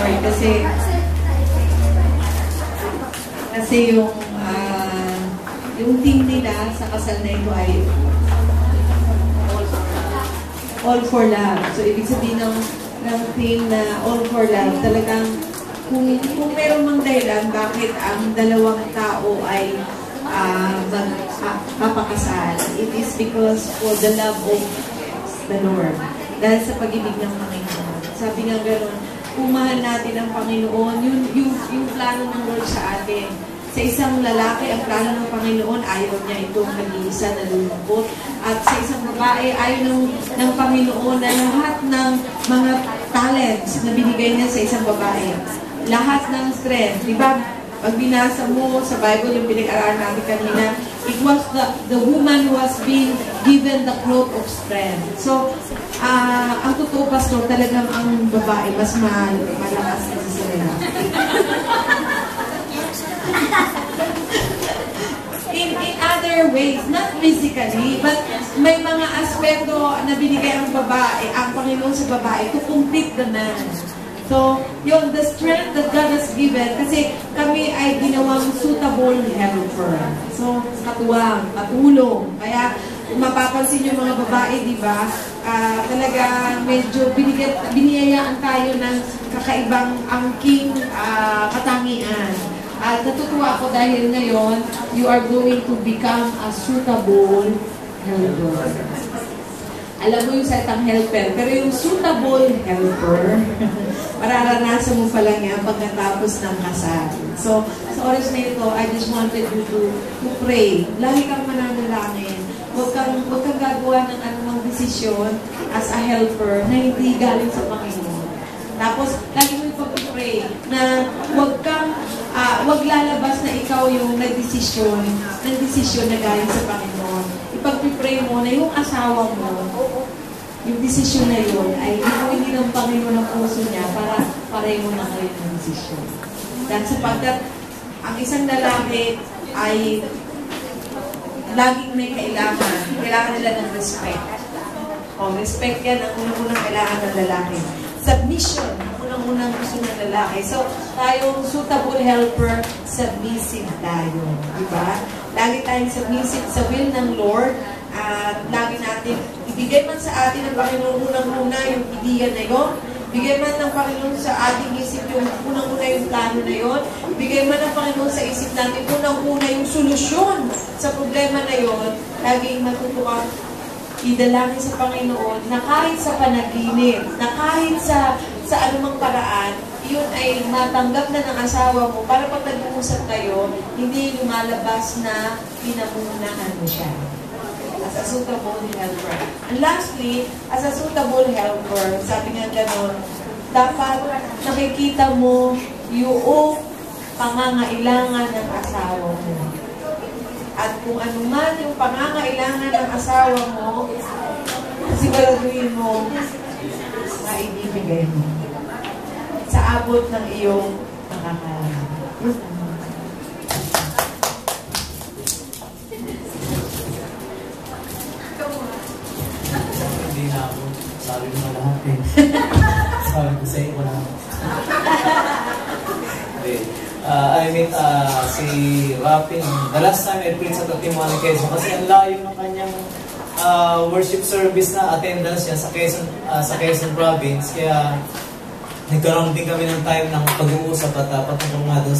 Lord kasi yung team nila sa kasal na ito ay all for love. So, ibig sabihin ng team na all for love, talagang kung meron mang dahilan bakit ang dalawang tao ay magpapakasal, it is because for the love of the Lord. Dahil sa pag-ibig ng Panginoon. Sabi nga gano'n, kung mahal natin ang Panginoon, yung plano ng Lord sa atin. Sa isang lalaki, ang plano ng Panginoon, ayaw niya itong nag-iisa na lulungkot. At sa isang babae, ayaw ng Panginoon na lahat ng mga talents na binigay niya sa isang babae. Lahat ng strength. Diba? Pag binasa mo sa Bible, yung pinag-aralan natin kanina, it was the woman who was being given the cloth of strength. So, ang totoo, Pastor, talagang ang babae mas malakas sa sila. In other ways, not physically, but may mga aspekto na binigay ang babae, ang Panginoon sa babae to complete the man. So, yung the strength that God has given, kasi kami ay ginawang suitable helper. So, katuwang, katulong. Kaya, kung mapapansin yung mga babae, di ba, talaga medyo biniyayaan tayo ng kakaibang angking katangian. At natutuwa ako dahil ngayon, you are going to become a suitable helper. Alam mo yung salitang helper, pero yung suitable helper, mararanasan mo pa lang yan pagkatapos ng kasal. So, sa oras na ito, I just wanted you to pray. Lagi kang mananalangin. Huwag kang gagawa ng anumang desisyon as a helper na hindi galing sa Panginoon. Tapos, lagi mo ipag-pray na huwag lalabas na ikaw yung nagdesisyon na galing sa Panginoon. Ipag-pray mo na yung asawa mo, yung desisyon na yun ay hindi ng Panginoon ang puso niya para pareho na kayo ng desisyon. Dahil sapagkat ang isang lalaki ay laging may kailangan nila ng respect. Respect yan ang unang-unang kailangan ng lalaki. Submission, ang unang-unang gusto ng lalaki. So, tayong suitable helper, submissive tayo. Diba? Lagi tayong submissive sa will ng Lord at lagi natin ibigay man sa atin ng Panginoon unang-una yung ideya na yun. Bigay man ng Panginoon sa ating isip yung unang-una yung plano na yun. Bigay man ng Panginoon sa isip natin unang-una yung solusyon sa problema na yun. Laging matutukan idalangin sa Panginoon na kahit sa panaginip, na kahit sa anumang paraan, yun ay matanggap na ng asawa mo para pag nag-uusap kayo, hindi lumalabas na pinamunahan mo siya. As a suitable helper. And lastly, as a suitable helper, sabi nga gano'n, dapat nakikita mo yung pangangailangan ng asawa mo. At kung ano man yung pangangailangan ng asawa mo, siguraduhin mo na ibibigay mo sa abot ng iyong makakaya. Hindi na ako. Sabi mo na lahat eh. Sabi ko sa iyo na. Si Rapin, the last time I preached sa Tatimuan, Quezon, kasi ang layo ng kanyang worship service na attendance niya sa Quezon Province. Kaya nagkaroon din kami ng time ng pag-uusap at patungkol nga doon